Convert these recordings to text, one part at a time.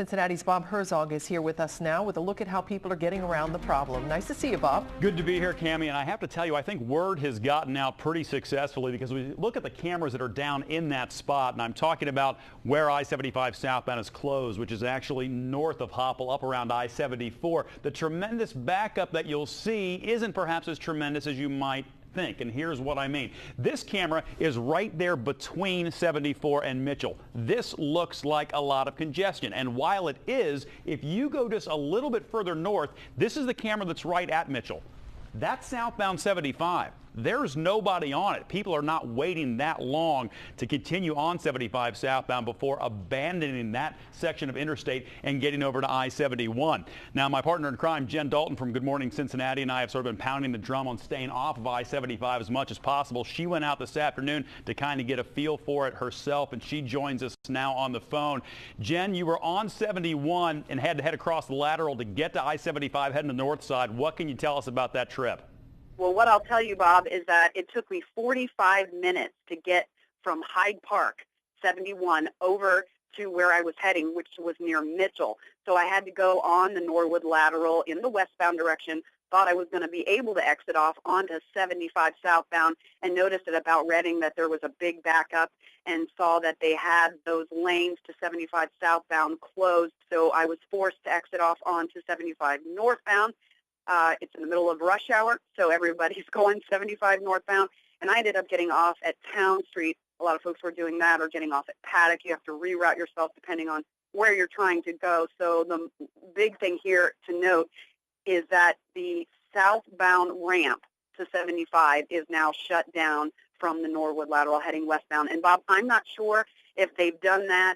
Cincinnati's Bob Herzog is here with us now with a look at how people are getting around the problem. Nice to see you, Bob. Good to be here, Cammie, and I have to tell you, I think word has gotten out pretty successfully because we look at the cameras that are down in that spot, and I'm talking about where I-75 southbound is closed, which is actually north of Hopple, up around I-74. The tremendous backup that you'll see isn't perhaps as tremendous as you might think, and here's what I mean. This camera is right there between 74 and Mitchell. This looks like a lot of congestion, and while it is, if you go just a little bit further north, this is the camera that's right at Mitchell. That's southbound 75. There's nobody on it. People are not waiting that long to continue on 75 southbound before abandoning that section of interstate and getting over to I-71. Now, my partner in crime, Jen Dalton from Good Morning Cincinnati, and I have sort of been pounding the drum on staying off of I-75 as much as possible. She went out this afternoon to kind of get a feel for it herself, and she joins us now on the phone. Jen, you were on 71 and had to head across the lateral to get to I-75 heading to the north side. What can you tell us about that trip? Well, what I'll tell you, Bob, is that it took me 45 minutes to get from Hyde Park, 71, over to where I was heading, which was near Mitchell. So I had to go on the Norwood Lateral in the westbound direction, thought I was going to be able to exit off onto 75 southbound, and noticed at about Reading that there was a big backup and saw that they had those lanes to 75 southbound closed. So I was forced to exit off onto 75 northbound. It's in the middle of rush hour, so everybody's going 75 northbound, and I ended up getting off at Town Street. A lot of folks were doing that, or getting off at Paddock. You have to reroute yourself depending on where you're trying to go. So the big thing here to note is that the southbound ramp to 75 is now shut down from the Norwood Lateral heading westbound. And Bob, I'm not sure if they've done that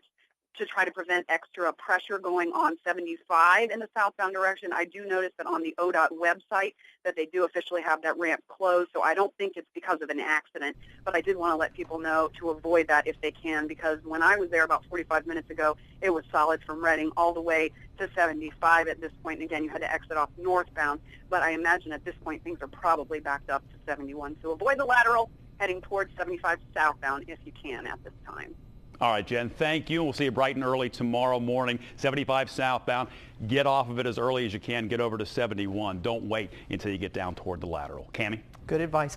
to try to prevent extra pressure going on 75 in the southbound direction. I do notice that on the ODOT website that they do officially have that ramp closed, so I don't think it's because of an accident, but I did want to let people know to avoid that if they can, because when I was there about 45 minutes ago, it was solid from Reading all the way to 75 at this point, and again, you had to exit off northbound, but I imagine at this point things are probably backed up to 71, so avoid the lateral heading towards 75 southbound if you can at this time. All right, Jen, thank you. We'll see you bright and early tomorrow morning, 75 southbound. Get off of it as early as you can. Get over to 71. Don't wait until you get down toward the lateral. Cammie? Good advice.